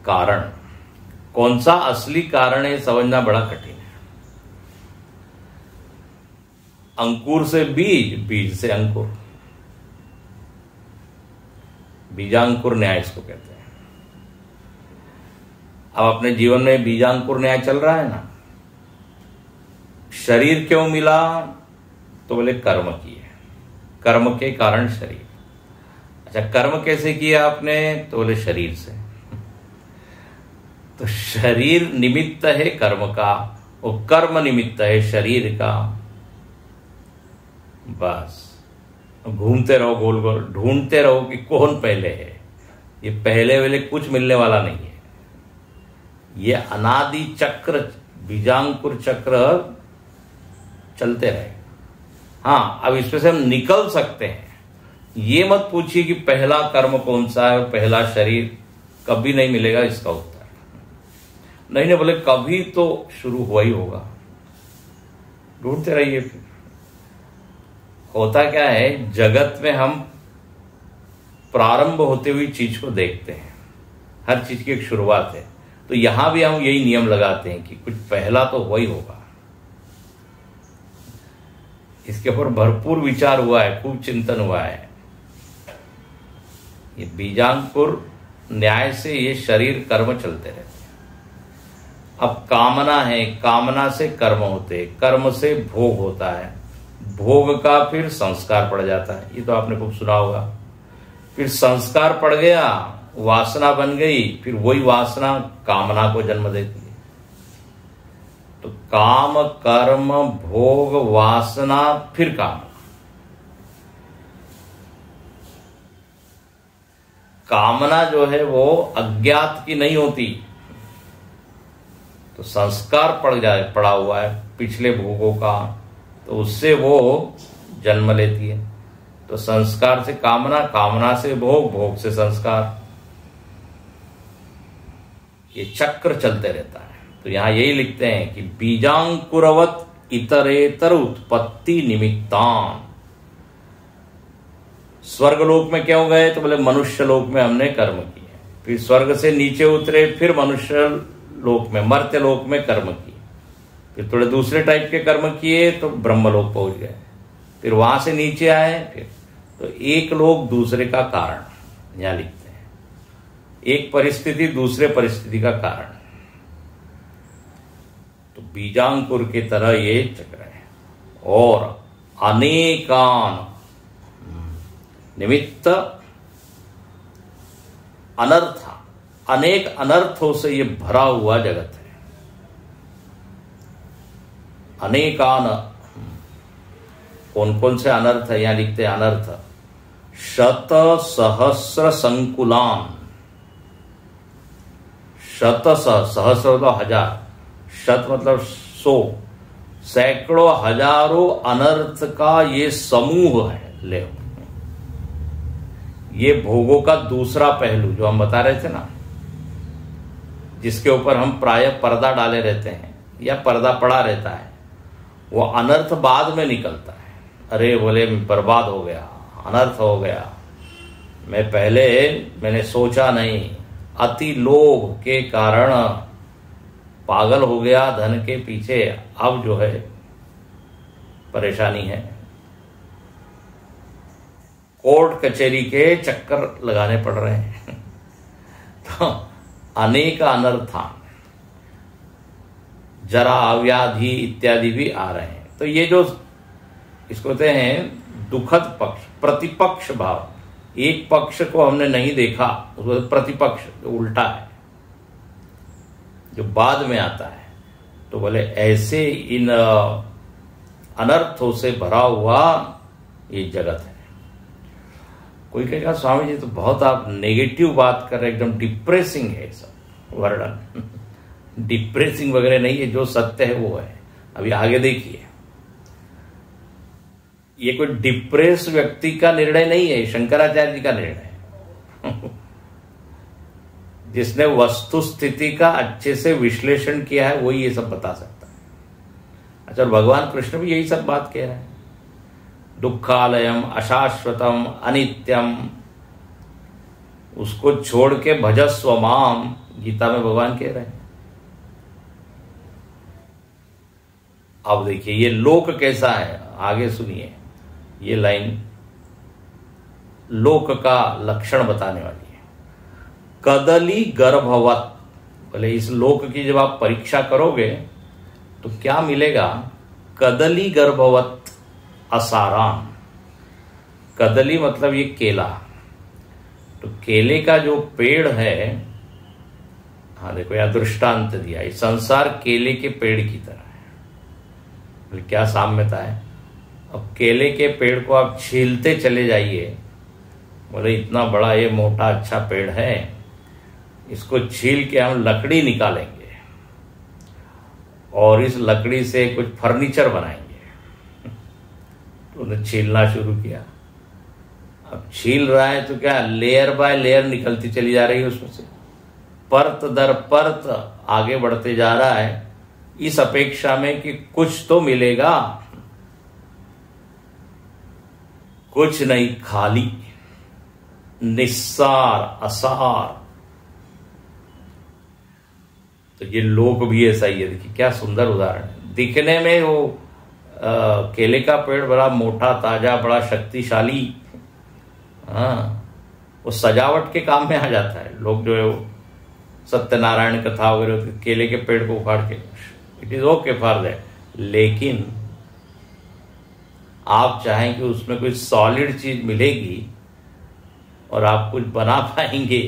कारण। कौन सा असली कारण है समझना बड़ा कठिन है। अंकुर से बीज, बीज से अंकुर, बीजांकुर न्याय इसको कहते हैं। अब अपने जीवन में बीजांकुर न्याय चल रहा है ना। शरीर क्यों मिला, तो बोले कर्म किए, कर्म के कारण शरीर। अच्छा, कर्म कैसे किया आपने, तो बोले शरीर से। तो शरीर निमित्त है कर्म का, वो कर्म निमित्त है शरीर का। बस घूमते रहो गोल गोल, ढूंढते रहो कि कौन पहले है। ये पहले वेले कुछ मिलने वाला नहीं है। ये अनादि चक्र, बीजांकुर चक्र चलते रहे। हाँ, अब इसमें से हम निकल सकते हैं। ये मत पूछिए कि पहला कर्म कौन सा है, पहला शरीर, कभी नहीं मिलेगा इसका उत्तर। नहीं बोले कभी तो शुरू हुआ ही होगा, ढूंढते रहिए। फिर होता क्या है, जगत में हम प्रारंभ होते हुई चीज को देखते हैं, हर चीज की एक शुरुआत है। तो यहां भी हम यही नियम लगाते हैं कि कुछ पहला तो हुआ ही होगा। इसके ऊपर भरपूर विचार हुआ है, खूब चिंतन हुआ है। ये बीजांकुर न्याय से ये शरीर कर्म चलते रहते हैं। अब कामना है, कामना से कर्म होते हैं, कर्म से भोग होता है, भोग का फिर संस्कार पड़ जाता है। ये तो आपने खूब सुना होगा। फिर संस्कार पड़ गया, वासना बन गई, फिर वही वासना कामना को जन्म देती है। तो काम, कर्म, भोग, वासना, फिर कामना। कामना जो है वो अज्ञात की नहीं होती, तो संस्कार पड़ा हुआ है पिछले भोगों का, तो उससे वो जन्म लेती है। तो संस्कार से कामना, कामना से भोग, भोग से संस्कार, ये चक्र चलते रहता है। तो यहां यही लिखते हैं कि बीजांकुरवत इतरेतर उत्पत्ति निमित्तान। स्वर्गलोक में क्यों गए, तो बोले मनुष्य लोक में हमने कर्म किए, फिर स्वर्ग से नीचे उतरे, फिर मनुष्य लोक में, मर्त्य लोक में कर्म किए, फिर थोड़े दूसरे टाइप के कर्म किए तो ब्रह्मलोक पहुंच गए, फिर वहां से नीचे आए। फिर तो एक लोक दूसरे का कारण, यहां लिखते हैं, एक परिस्थिति दूसरे परिस्थिति का कारण। तो बीजांकुर की तरह ये चक्र है। और अनेकान निमित्त अनर्थ, अनेक अनर्थों से ये भरा हुआ जगत है। अनेकान, कौन कौन से अनर्थ है, यहां लिखते हैं अनर्थ, शत सहस्र संकुलान। शत सहस्र मतलब हजार, शत मतलब 100, सैकड़ों हजारों अनर्थ का ये समूह है। ले, ये भोगों का दूसरा पहलू जो हम बता रहे थे ना, जिसके ऊपर हम प्राय पर्दा डाले रहते हैं या पर्दा पड़ा रहता है, वो अनर्थ बाद में निकलता है। अरे बोले बर्बाद हो गया, अनर्थ हो गया, मैंने सोचा नहीं, अति लोभ के कारण पागल हो गया धन के पीछे, अब जो है परेशानी है, कोर्ट कचहरी के चक्कर लगाने पड़ रहे हैं। तो अनेक अनर्थान, जरा व्याधि इत्यादि भी आ रहे हैं। तो ये जो इसको कहते हैं दुखद पक्ष, प्रतिपक्ष भाव, एक पक्ष को हमने नहीं देखा, उसको प्रतिपक्ष जो उल्टा है, जो बाद में आता है। तो बोले ऐसे इन अनर्थों से भरा हुआ ये जगत है। कोई कहेगा स्वामी जी तो बहुत आप नेगेटिव बात कर रहे, एकदम डिप्रेसिंग है सब वर्णन। डिप्रेसिंग वगैरह नहीं है, जो सत्य है वो है। अभी आगे देखिए, ये कोई डिप्रेस व्यक्ति का निर्णय नहीं है, शंकराचार्य जी का निर्णय है। जिसने वस्तु स्थिति का अच्छे से विश्लेषण किया है वही ये सब बता सकता है। अच्छा, भगवान कृष्ण भी यही सब बात कह रहे हैं, दुखालयम अशाश्वतम अनित्यम, उसको छोड़ के भजस्व माम, गीता में भगवान कह रहे हैं। अब देखिए ये लोक कैसा है, आगे सुनिए। ये लाइन लोक का लक्षण बताने वाली है। कदली गर्भवत, बोले इस लोक की जब आप परीक्षा करोगे तो क्या मिलेगा? कदली गर्भवत असाराम। कदली मतलब ये केला, तो केले का जो पेड़ है, हाँ देखो यह दृष्टांत दिया, ये संसार केले के पेड़ की तरह है। क्या साम्यता है? अब केले के पेड़ को आप छीलते चले जाइए, बोले इतना बड़ा ये मोटा अच्छा पेड़ है, इसको छील के हम लकड़ी निकालेंगे और इस लकड़ी से कुछ फर्नीचर बनाएंगे। तो उन्हें छीलना शुरू किया। अब छील रहा है तो क्या लेयर बाय लेयर निकलती चली जा रही है उसमें से, परत दर परत आगे बढ़ते जा रहा है, इस अपेक्षा में कि कुछ तो मिलेगा। कुछ नहीं, खाली, निस्सार, असार। तो ये लोक भी ऐसा ही है। देखिए क्या सुंदर उदाहरण है। दिखने में वो केले का पेड़ बड़ा मोटा ताजा, बड़ा शक्तिशाली, हाँ, वो सजावट के काम में आ जाता है। लोग जो है वो सत्यनारायण कथा वगैरह केले के पेड़ को उखाड़ के, it is okay for that. लेकिन आप चाहें कि उसमें कोई सॉलिड चीज मिलेगी और आप कुछ बना पाएंगे,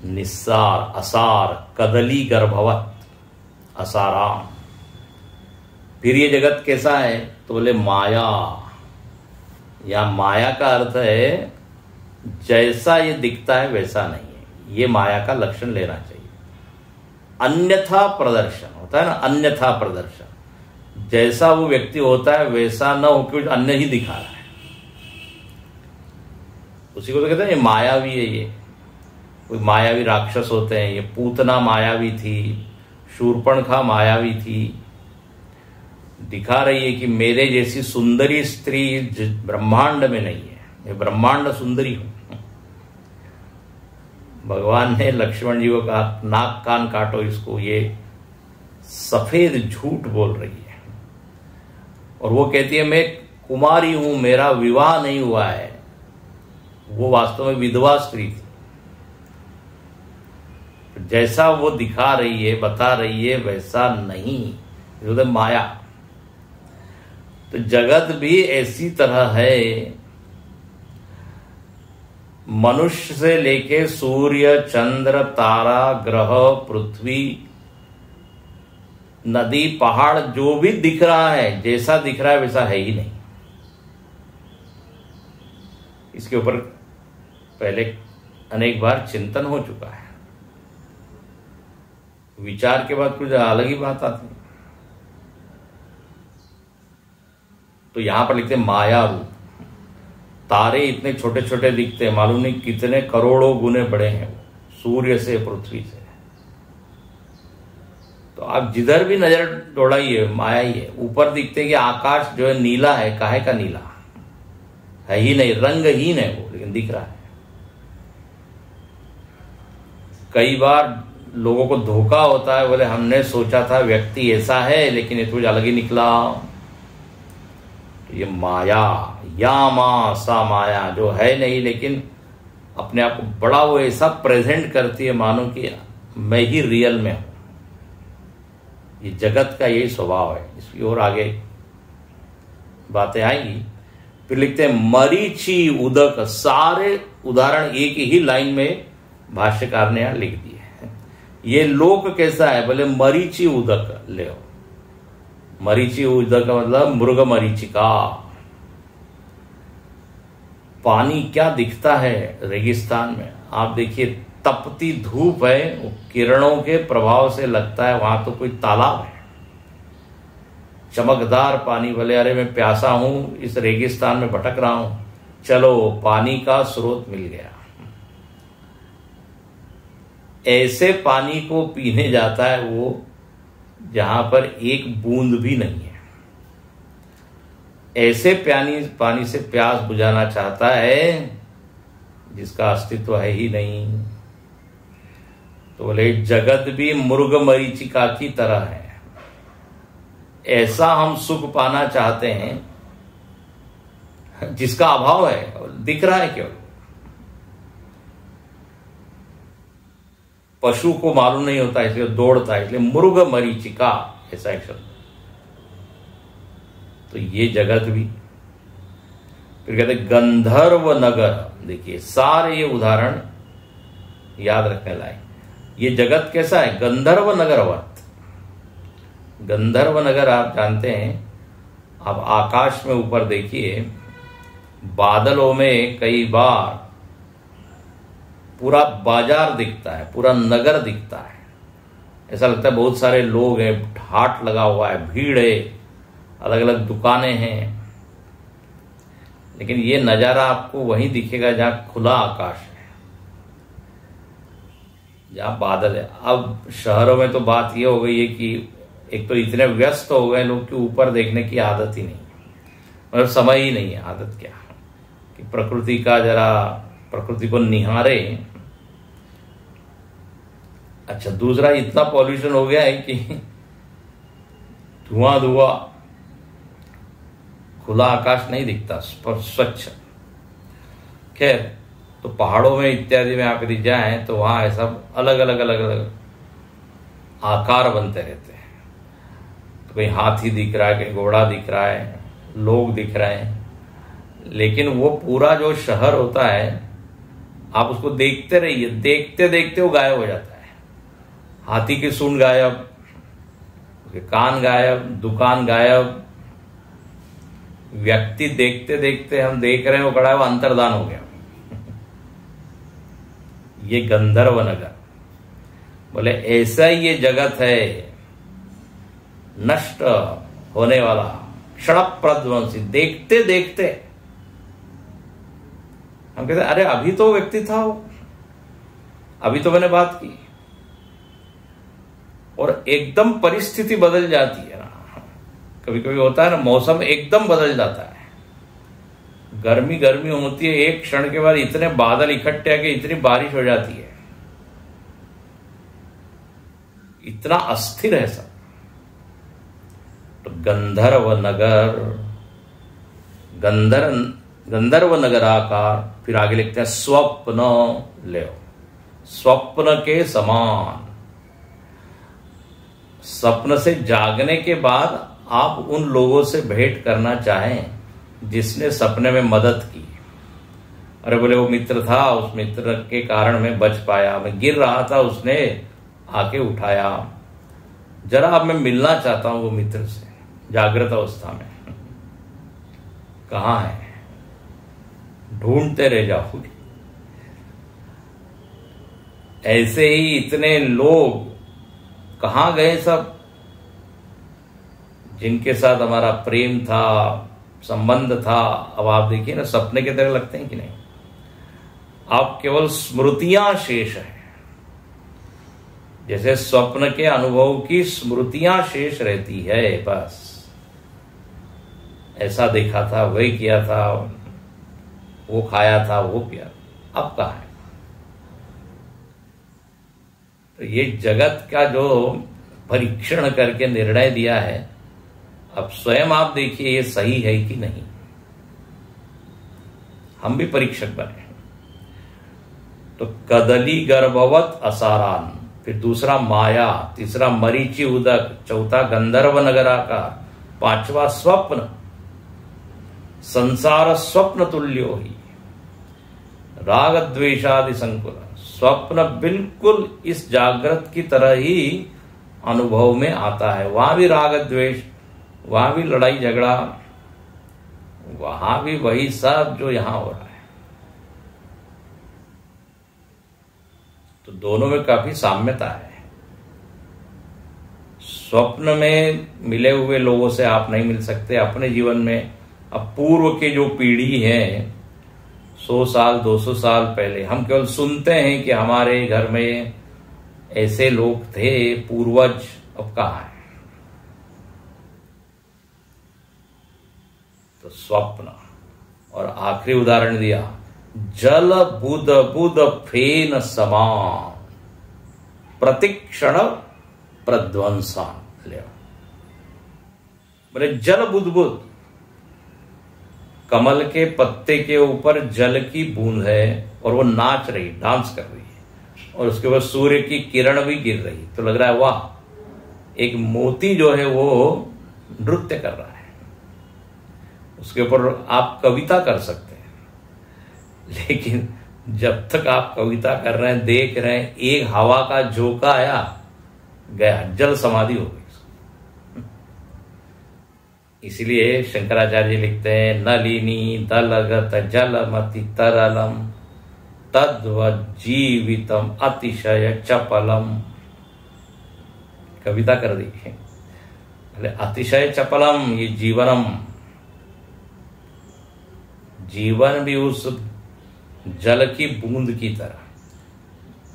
निस्सार, असार, कदली गर्भवत असाराम। फिर ये जगत कैसा है? तो बोले माया। या माया का अर्थ है जैसा ये दिखता है वैसा नहीं है, ये माया का लक्षण लेना चाहिए। अन्यथा प्रदर्शन होता है ना, अन्यथा प्रदर्शन, जैसा वो व्यक्ति होता है वैसा न हो कि अन्य ही दिखा रहा है, उसी को तो कहते हैं ये मायावी है। ये कोई मायावी राक्षस होते हैं, ये पूतना मायावी थी, शूर्पणखा मायावी थी, दिखा रही है कि मेरे जैसी सुंदरी स्त्री ब्रह्मांड में नहीं है, मैं ब्रह्मांड सुंदरी हूं। भगवान ने लक्ष्मण जी को कहा नाक कान काटो इसको, ये सफेद झूठ बोल रही है। और वो कहती है मैं कुमारी हूं, मेरा विवाह नहीं हुआ है। वो वास्तव में विधवा स्त्री थी। जैसा वो दिखा रही है, बता रही है, वैसा नहीं, तो माया। तो जगत भी ऐसी तरह है, मनुष्य से लेके सूर्य, चंद्र, तारा, ग्रह, पृथ्वी, नदी, पहाड़, जो भी दिख रहा है, जैसा दिख रहा है वैसा है ही नहीं। इसके ऊपर पहले अनेक बार चिंतन हो चुका है, विचार के बाद कुछ अलग ही बात आती है। तो यहां पर लिखते माया रूप। तारे इतने छोटे छोटे दिखते हैं, मालूम नहीं कितने करोड़ों गुने बड़े हैं वो, सूर्य से, पृथ्वी से। तो आप जिधर भी नजर दौड़ाइए माया ही है। ऊपर दिखते कि आकाश जो है नीला है, काहे का नीला है ही नहीं, रंगहीन है वो, लेकिन दिख रहा है। कई बार लोगों को धोखा होता है, बोले हमने सोचा था व्यक्ति ऐसा है लेकिन ये कुछ अलग ही निकला। ये माया, या मां सा माया, जो है नहीं लेकिन अपने आप को बड़ा वो ऐसा प्रेजेंट करती है मानो कि मैं ही रियल में हूं। ये जगत का यही स्वभाव है। इसकी और आगे बातें आएंगी। फिर लिखते हैं मरीचि उदक। सारे उदाहरण एक ही लाइन में भाष्यकार ने यहां लिख दिए। ये लोक कैसा है? बोले मरीचि उदक ले। मरीचि उदक का मतलब मृग मरीचिका। पानी क्या दिखता है रेगिस्तान में? आप देखिए, तपती धूप है, वो किरणों के प्रभाव से लगता है वहां तो कोई तालाब है। चमकदार पानी। बोले अरे मैं प्यासा हूं, इस रेगिस्तान में भटक रहा हूं, चलो पानी का स्रोत मिल गया। ऐसे पानी को पीने जाता है वो जहां पर एक बूंद भी नहीं है। ऐसे पानी से प्यास बुझाना चाहता है जिसका अस्तित्व है ही नहीं। तो बोले जगत भी मृग मरीचिका की तरह है। ऐसा हम सुख पाना चाहते हैं जिसका अभाव है, दिख रहा है केवल। पशु को मालूम नहीं होता इसलिए दौड़ता है, इसलिए मृग मरीचिका ऐसा एक शब्द। तो ये जगत भी। फिर कहते गंधर्व नगर। देखिए सारे ये उदाहरण याद रखने लायक। ये जगत कैसा है? गंधर्व नगरवत। गंधर्व नगर आप जानते हैं, आप आकाश में ऊपर देखिए, बादलों में कई बार पूरा बाजार दिखता है, पूरा नगर दिखता है। ऐसा लगता है बहुत सारे लोग हैं, हाट लगा हुआ है, भीड़ है, अलग अलग दुकानें हैं। लेकिन ये नज़ारा आपको वहीं दिखेगा जहां खुला आकाश है, जहां बादल है। अब शहरों में तो बात ये हो गई है कि एक तो इतने व्यस्त हो गए लोग कि ऊपर देखने की आदत ही नहीं, मतलब समय ही नहीं है। आदत क्या कि प्रकृति का जरा प्रकृति को निहारे। अच्छा, दूसरा इतना पॉल्यूशन हो गया है कि धुआं धुआं, खुला आकाश नहीं दिखता स्वच्छ। खैर, तो पहाड़ों में इत्यादि में आप यदि जाएं तो वहां ऐसा अलग अलग अलग अलग आकार बनते रहते हैं। तो कहीं हाथी दिख रहा है, कहीं घोड़ा दिख रहा है, लोग दिख रहे हैं, लेकिन वो पूरा जो शहर होता है आप उसको देखते रहिए, देखते देखते वो गायब हो जाता है। हाथी की सूंड गायब, उसके कान गायब, दुकान गायब। व्यक्ति देखते देखते हम देख रहे हैं वो खड़ा है, वो अंतर्धान हो गया। ये गंधर्व नगर। बोले ऐसा ही ये जगत है, नष्ट होने वाला, क्षण प्रध्वंसी। देखते देखते हम कहते अरे अभी तो व्यक्ति था वो, अभी तो मैंने बात की, और एकदम परिस्थिति बदल जाती है ना। कभी कभी होता है ना, मौसम एकदम बदल जाता है। गर्मी गर्मी होती है, एक क्षण के बाद इतने बादल इकट्ठे आके इतनी बारिश हो जाती है, इतना अस्थिर है सब। तो गंधर्व नगर, गंधर्व नगराकार। फिर आगे लिखते हैं स्वप्न ले, स्वप्न के समान। स्वप्न से जागने के बाद आप उन लोगों से भेंट करना चाहें जिसने सपने में मदद की। अरे बोले वो मित्र था, उस मित्र के कारण मैं बच पाया, मैं गिर रहा था, उसने आके उठाया। जरा अब मैं मिलना चाहता हूं वो मित्र से जागृत अवस्था में। कहां है? ढूंढते रह जाओगे। ऐसे ही इतने लोग कहां गए सब, जिनके साथ हमारा प्रेम था, संबंध था। अब आप देखिए ना, सपने की तरह लगते हैं कि नहीं? आप केवल स्मृतियां शेष हैं, जैसे स्वप्न के अनुभव की स्मृतियां शेष रहती है। बस ऐसा देखा था, वही किया था, वो खाया था, वो पिया। अब कहां है? तो ये जगत का जो परीक्षण करके निर्णय दिया है, अब स्वयं आप देखिए ये सही है कि नहीं। हम भी परीक्षक बने। तो कदली गर्भवत असारान, फिर दूसरा माया, तीसरा मरीचि उदक, चौथा गंधर्व नगराकार, पांचवा स्वप्न। संसार स्वप्न तुल्यो ही राग द्वेषादि संकुल। स्वप्न बिल्कुल इस जागृत की तरह ही अनुभव में आता है। वहां भी राग द्वेष, वहां भी लड़ाई झगड़ा, वहां भी वही सब जो यहां हो रहा है। तो दोनों में काफी साम्यता है। स्वप्न में मिले हुए लोगों से आप नहीं मिल सकते अपने जीवन में। अब पूर्व के जो पीढ़ी है 100 साल 200 साल पहले, हम केवल सुनते हैं कि हमारे घर में ऐसे लोग थे पूर्वज, अब कहाँ है। तो स्वप्न। और आखिरी उदाहरण दिया, जल बुद बुद फेन समान प्रतिक्षण प्रध्वंसान। ले बोले जल बुदबुद, कमल के पत्ते के ऊपर जल की बूंद है और वो नाच रही, डांस कर रही है, और उसके बाद सूर्य की किरण भी गिर रही। तो लग रहा है वाह, एक मोती जो है वो नृत्य कर रहा है। उसके ऊपर आप कविता कर सकते हैं, लेकिन जब तक आप कविता कर रहे हैं, देख रहे हैं, एक हवा का झोंका आया, गया, जल समाधि हो गई। इसलिए शंकराचार्य लिखते हैं, नलिनी दलगत जलमति तरलम तद्वज्जीवितम अतिशय चपलम। कविता कर दी है, अतिशय चपलम, ये जीवनम, जीवन भी उस जल की बूंद की तरह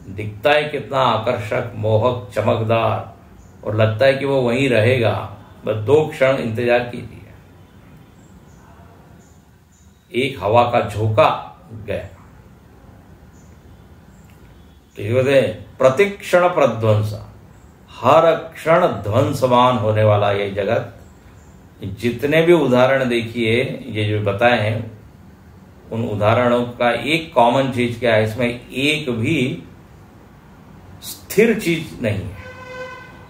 दिखता है, कितना आकर्षक, मोहक, चमकदार, और लगता है कि वो वहीं रहेगा, बस 2 क्षण इंतजार कीजिए। एक हवा का झोंका, गया। तो ये कहते हैं प्रतिक्षण प्रध्वंसा, हर क्षण ध्वंसमान होने वाला ये जगत। जितने भी उदाहरण देखिए, ये जो बताए हैं, उन उदाहरणों का एक कॉमन चीज क्या है, इसमें एक भी स्थिर चीज नहीं है।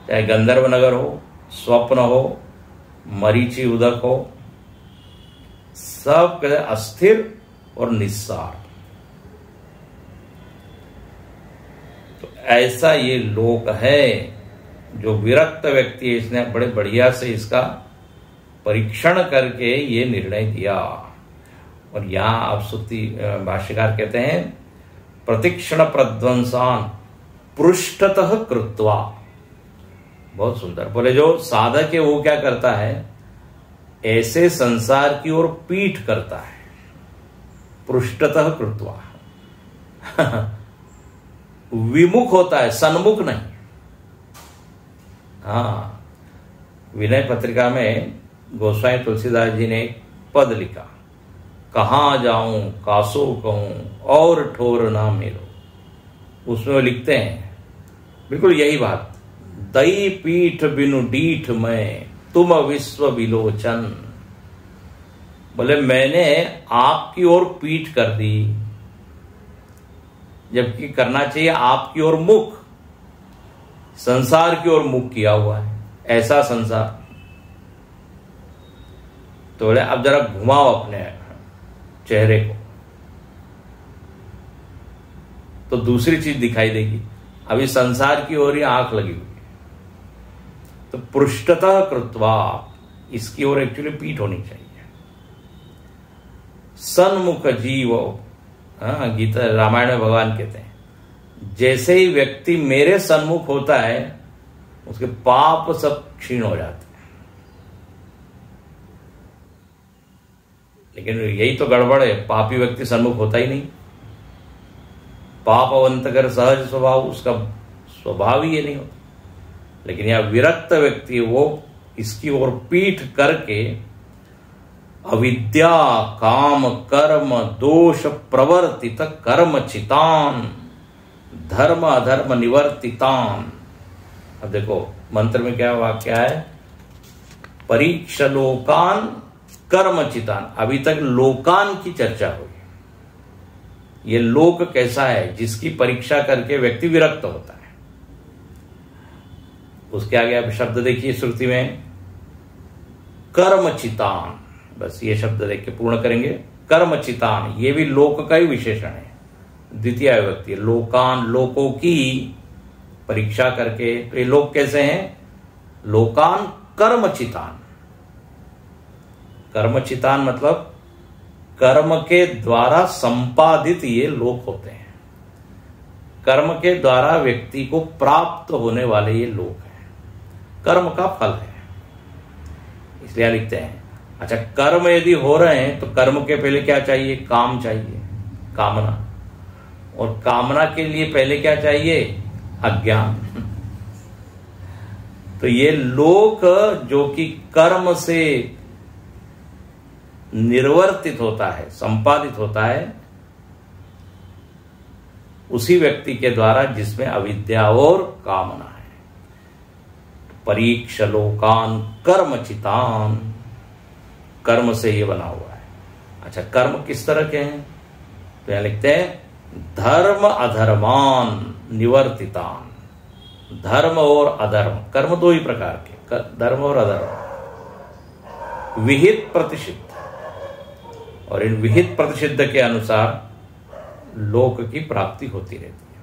चाहे गंधर्व नगर हो, स्वप्न हो, मरीचि उदक हो, सब अस्थिर और निस्सार। तो ऐसा ये लोक है जो विरक्त व्यक्ति है, इसने बड़े बढ़िया से इसका परीक्षण करके ये निर्णय दिया। और यहां आप सुक्ति भाष्यकार कहते हैं, प्रतिक्षण प्रध्वंसान पृष्ठतः कृत्वा। बहुत सुंदर बोले, जो साधक है वो क्या करता है, ऐसे संसार की ओर पीठ करता है, पृष्ठतः कृत्वा। विमुख होता है, सन्मुख नहीं। हाँ, विनय पत्रिका में गोस्वामी तुलसीदास जी ने एक पद लिखा, कहां जाऊं कासो कहूं और ठोर ना मेरो। उसमें वो लिखते हैं बिल्कुल यही बात, दई पीठ बिनु डीठ में तुम विश्व विलोचन। बोले मैंने आपकी ओर पीठ कर दी, जबकि करना चाहिए आपकी ओर मुख, संसार की ओर मुख किया हुआ है, ऐसा संसार। तो बोले अब जरा घुमाओ अपने चेहरे को, तो दूसरी चीज दिखाई देगी। अभी संसार की ओर ही आंख लगी हुई है, तो पृष्ठतः कृत्वा, इसकी ओर एक्चुअली पीठ होनी चाहिए। सन्मुख जीव, गीता रामायण में भगवान कहते हैं, जैसे ही व्यक्ति मेरे सन्मुख होता है, उसके पाप सब क्षीण हो जाते हैं। लेकिन यही तो गड़बड़ है, पापी व्यक्ति सन्मुख होता ही नहीं। पापवंत कर सहज स्वभाव, उसका स्वभाव ही ये नहीं होता। लेकिन यह विरक्त व्यक्ति, वो इसकी ओर पीठ करके अविद्या काम कर्म दोष प्रवर्तित कर्म चितान धर्म अधर्म निवर्तितान। अब देखो मंत्र में क्या वाक्य है, परीक्ष लोकान कर्म चितान। अभी तक लोकान की चर्चा हुई। ये लोक कैसा है, जिसकी परीक्षा करके व्यक्ति विरक्त होता है। उसके आगे आप शब्द देखिए श्रुति में, कर्म चितान, बस ये शब्द देख के पूर्ण करेंगे। कर्मचितान, ये भी लोक का ही विशेषण है, द्वितीय विभक्ति है। लोकान, लोकों की परीक्षा करके। तो ये लोग कैसे हैं? लोकान कर्मचितान। कर्मचितान मतलब कर्म के द्वारा संपादित ये लोक होते हैं। कर्म के द्वारा व्यक्ति को प्राप्त होने वाले ये लोक हैं, कर्म का फल है, इसलिए लिखते हैं। अच्छा, कर्म यदि हो रहे हैं तो कर्म के पहले क्या चाहिए? काम चाहिए, कामना। और कामना के लिए पहले क्या चाहिए? अज्ञान। तो ये लोक जो कि कर्म से निर्वर्तित होता है, संपादित होता है, उसी व्यक्ति के द्वारा जिसमें अविद्या और कामना है। परीक्ष लोकान कर्मचितान, कर्म से ये बना हुआ है। अच्छा, कर्म किस तरह के हैं? तो यहां लिखते हैं धर्म अधर्मान निवर्तितान। धर्म और अधर्म, कर्म दो ही प्रकार के, धर्म और अधर्म, विहित प्रतिषिद्ध, और इन विहित प्रतिषिद्ध के अनुसार लोक की प्राप्ति होती रहती है।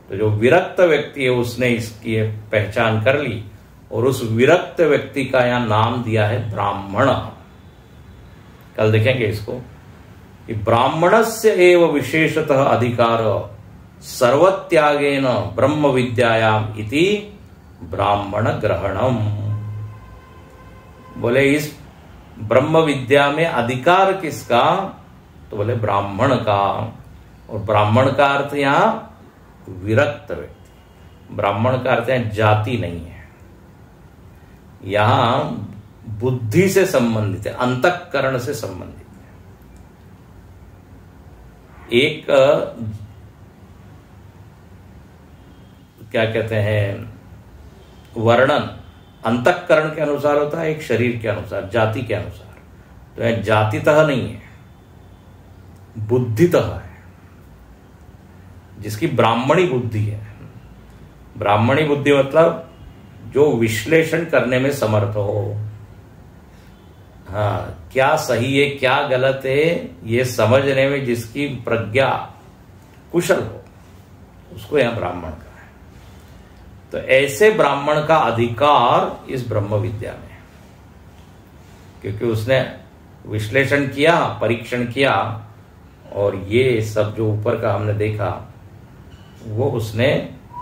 तो जो विरक्त व्यक्ति है उसने इसकी पहचान कर ली, और उस विरक्त व्यक्ति का यहां नाम दिया है ब्राह्मण। कल देखेंगे इसको कि ब्राह्मणस्य एव विशेषतः अधिकार सर्वत्यागेन ब्रह्म विद्यायाम इति ब्राह्मण ग्रहणम। बोले इस ब्रह्म विद्या में अधिकार किसका? तो बोले ब्राह्मण का। और ब्राह्मण का अर्थ यहां विरक्त व्यक्ति, ब्राह्मण का अर्थ यहां जाति नहीं है, यहां बुद्धि से संबंधित है, अंतःकरण से संबंधित है। एक क्या कहते हैं, वर्णन अंतःकरण के अनुसार होता है, एक शरीर के अनुसार, जाति के अनुसार। तो यह जातितः नहीं है, बुद्धितः है, जिसकी ब्राह्मणी बुद्धि है। ब्राह्मणी बुद्धि मतलब जो विश्लेषण करने में समर्थ हो, हाँ, क्या सही है क्या गलत है ये समझने में जिसकी प्रज्ञा कुशल हो, उसको यहां ब्राह्मण का है। तो ऐसे ब्राह्मण का अधिकार इस ब्रह्म विद्या में, क्योंकि उसने विश्लेषण किया, परीक्षण किया, और ये सब जो ऊपर का हमने देखा वो उसने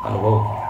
अनुभव किया।